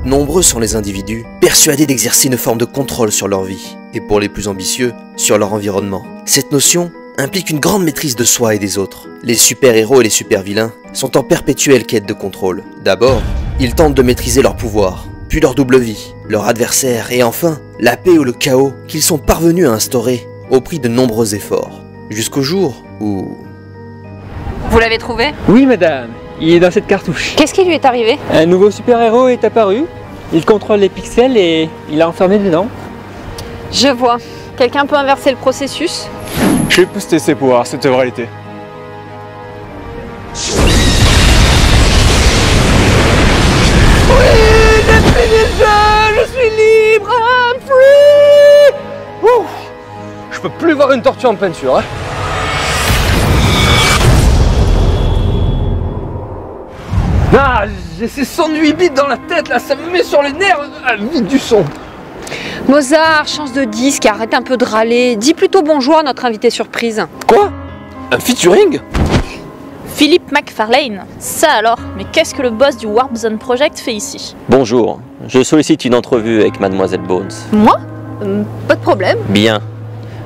Nombreux sont les individus persuadés d'exercer une forme de contrôle sur leur vie, et pour les plus ambitieux, sur leur environnement. Cette notion implique une grande maîtrise de soi et des autres. Les super-héros et les super-vilains sont en perpétuelle quête de contrôle. D'abord, ils tentent de maîtriser leur pouvoir, puis leur double vie, leur adversaire, et enfin, la paix ou le chaos qu'ils sont parvenus à instaurer au prix de nombreux efforts. Jusqu'au jour où... Vous l'avez trouvé? Oui madame, il est dans cette cartouche. Qu'est-ce qui lui est arrivé? Un nouveau super-héros est apparu, il contrôle les pixels et il a enfermé dedans. Je vois. Quelqu'un peut inverser le processus? Je vais booster ses pouvoirs, cette réalité. Oui, j'ai fini le jeu, je suis libre, I'm free. Ouh, je peux plus voir une tortue en peinture. Hein. Ah, j'ai ces 108 bits dans la tête là, ça me met sur les nerfs, vite du son. Mozart, chance de disque, arrête un peu de râler. Dis plutôt bonjour à notre invité surprise. Quoi? Un featuring? Philippe McFarlane. Ça alors, mais qu'est-ce que le boss du Warp Zone Project fait ici? Bonjour, je sollicite une entrevue avec Mademoiselle Bones. Moi? Pas de problème. Bien.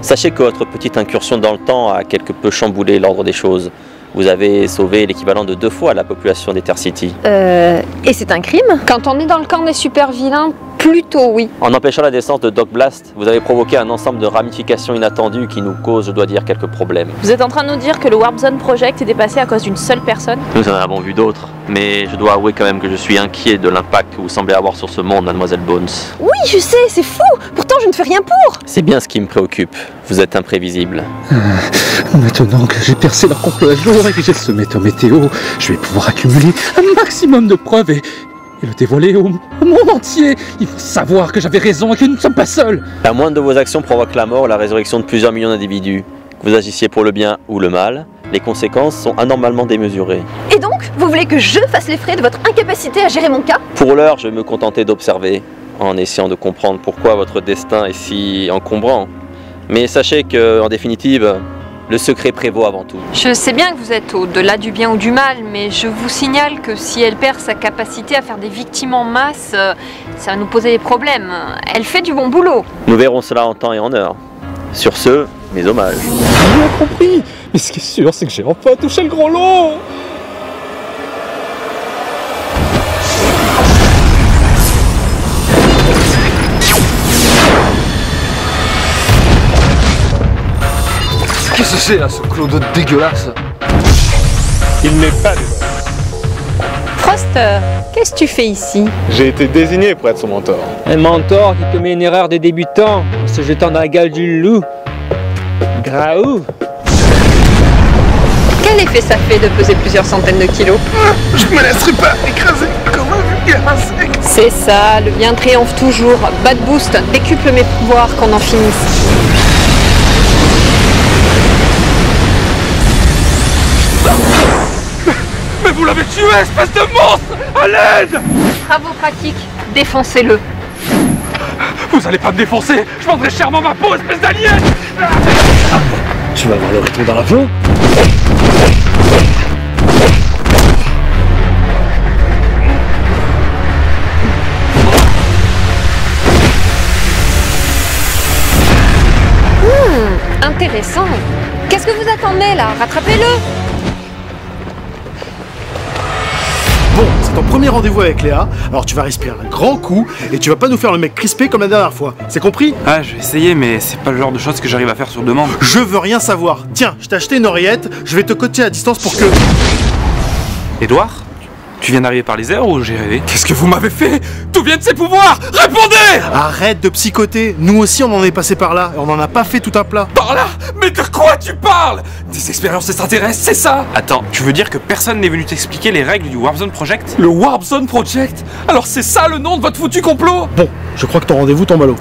Sachez que votre petite incursion dans le temps a quelque peu chamboulé l'ordre des choses. Vous avez sauvé l'équivalent de 2 fois la population d'Ether City. Et c'est un crime? Quand on est dans le camp des super vilains, plutôt oui. En empêchant la descente de Doc Blast, vous avez provoqué un ensemble de ramifications inattendues qui nous causent, je dois dire, quelques problèmes. Vous êtes en train de nous dire que le Warp Zone Project est dépassé à cause d'une seule personne? Nous en avons vu d'autres, mais je dois avouer quand même que je suis inquiet de l'impact que vous semblez avoir sur ce monde, Mademoiselle Bones. Oui, je sais, c'est fou! Pourtant, je ne fais rien pour! C'est bien ce qui me préoccupe. Vous êtes imprévisible. Maintenant que j'ai percé leur complot à jour et que j'ai semé ton météo, je vais pouvoir accumuler un maximum de preuves et le dévoiler au monde entier. Il faut savoir que j'avais raison et que nous ne sommes pas seuls. La moindre de vos actions provoque la mort ou la résurrection de plusieurs millions d'individus. Que vous agissiez pour le bien ou le mal, les conséquences sont anormalement démesurées. Et donc, vous voulez que je fasse les frais de votre incapacité à gérer mon cas? Pour l'heure, je vais me contenter d'observer, en essayant de comprendre pourquoi votre destin est si encombrant. Mais sachez que, en définitive, le secret prévaut avant tout. Je sais bien que vous êtes au-delà du bien ou du mal, mais je vous signale que si elle perd sa capacité à faire des victimes en masse, ça va nous poser des problèmes. Elle fait du bon boulot. Nous verrons cela en temps et en heure. Sur ce, mes hommages. J'ai bien compris. Mais ce qui est sûr, c'est que j'ai enfin touché le gros lot. Qu'est-ce que c'est là, ce clodo dégueulasse? Il n'est pas dégueulasse. Frost, qu'est-ce que tu fais ici? J'ai été désigné pour être son mentor. Un mentor qui commet une erreur de débutant en se jetant dans la gueule du loup. Graou. Quel effet ça fait de peser plusieurs centaines de kilos? Je me laisserai pas écraser comme un vulgaire insecte. C'est ça, le bien triomphe toujours. Bad boost, décuple mes pouvoirs qu'on en finisse. Mais vous l'avez tué, espèce de monstre! À l'aide! Travaux pratiques, défoncez-le. Vous allez pas me défoncer! Je vendrai chèrement ma peau, espèce d'alien! Tu vas voir le retour dans l'avion? Intéressant. Qu'est-ce que vous attendez là? Rattrapez-le. Bon, c'est ton premier rendez-vous avec Léa, alors tu vas respirer un grand coup et tu vas pas nous faire le mec crispé comme la dernière fois. C'est compris? Ah, je vais essayer, mais c'est pas le genre de choses que j'arrive à faire sur demande. Je veux rien savoir. Tiens, je t'ai acheté une oreillette, je vais te coacher à distance pour que... Édouard? Tu viens d'arriver par les airs ou j'ai rêvé? Qu'est-ce que vous m'avez fait? D'où viennent ces pouvoirs? Répondez! Arrête de psychoter, nous aussi on en est passé par là et on en a pas fait tout un plat. Par là? Mais de quoi tu parles? Des expériences extraterrestres, c'est ça? Attends, tu veux dire que personne n'est venu t'expliquer les règles du Warp Zone Project? Le Warp Zone Project? Alors c'est ça le nom de votre foutu complot? Bon, je crois que ton rendez-vous tombe à l'eau.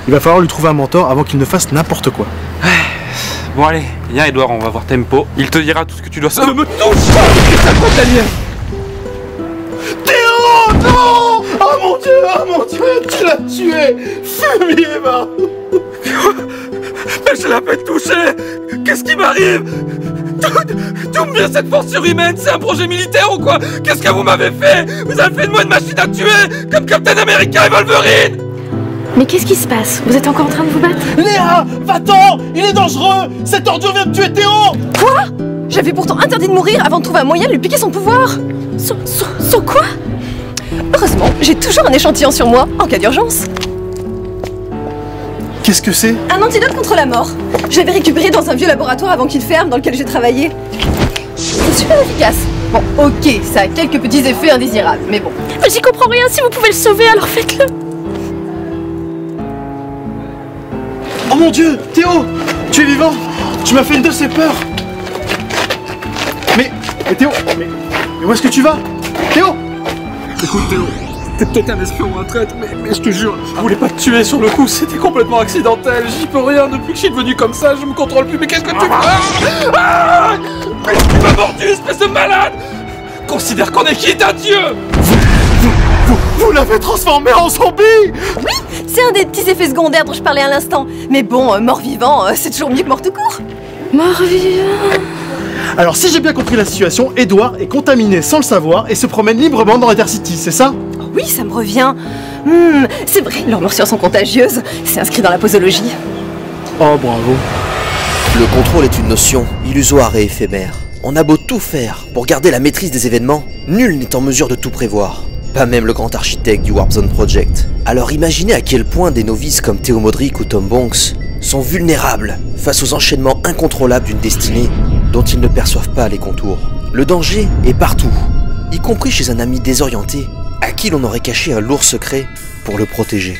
Il va falloir lui trouver un mentor avant qu'il ne fasse n'importe quoi. Bon allez, viens Édouard, on va voir Tempo. Il te dira tout ce que tu dois Ça savoir. ne me touche pas! Qu'est-ce que ça fait, Daniel? Théo, non! Oh mon Dieu, tu l'as tué! Fumier, va! Mais je l'ai à peine touché! Qu'est-ce qui m'arrive? D'où me vient cette force surhumaine? C'est un projet militaire ou quoi? Qu'est-ce que vous m'avez fait? Vous avez fait de moi une machine à tuer, comme Captain America et Wolverine! Mais qu'est-ce qui se passe? Vous êtes encore en train de vous battre? Léa, va-t'en! Il est dangereux! Cette ordure vient de tuer Théo! Quoi? J'avais pourtant interdit de mourir avant de trouver un moyen de lui piquer son pouvoir. Son quoi? Heureusement, j'ai toujours un échantillon sur moi, en cas d'urgence. Qu'est-ce que c'est? Un antidote contre la mort. Je l'avais récupéré dans un vieux laboratoire avant qu'il ferme, dans lequel j'ai travaillé. C'est super efficace. Bon, ok, ça a quelques petits effets indésirables, mais bon. Mais j'y comprends rien, si vous pouvez le sauver, alors faites-le. Oh mon Dieu, Théo! Tu es vivant! Tu m'as fait une de ces peurs! Mais Théo, mais où est-ce que tu vas? Théo! Écoute Théo, t'es peut-être un espion ou un traître, mais je te jure, je voulais pas te tuer sur le coup, c'était complètement accidentel, j'y peux rien, depuis que je suis devenu comme ça, je me contrôle plus, mais qu'est-ce que tu fais? Ah, mais tu m'as mordu, espèce de malade! Considère qu'on est quitte à Dieu! Vous l'avez transformé en zombie! Oui, c'est un des petits effets secondaires dont je parlais à l'instant. Mais bon, mort-vivant, c'est toujours mieux que mort tout court. Mort-vivant... Alors si j'ai bien compris la situation, Edward est contaminé sans le savoir et se promène librement dans Intercity, c'est ça? Oui, ça me revient. C'est vrai, leurs morsures sont contagieuses. C'est inscrit dans la posologie. Oh bravo. Le contrôle est une notion illusoire et éphémère. On a beau tout faire pour garder la maîtrise des événements, nul n'est en mesure de tout prévoir. Pas même le grand architecte du Warp Zone Project. Alors imaginez à quel point des novices comme Théo Modric ou Tom Banks sont vulnérables face aux enchaînements incontrôlables d'une destinée dont ils ne perçoivent pas les contours. Le danger est partout, y compris chez un ami désorienté à qui l'on aurait caché un lourd secret pour le protéger.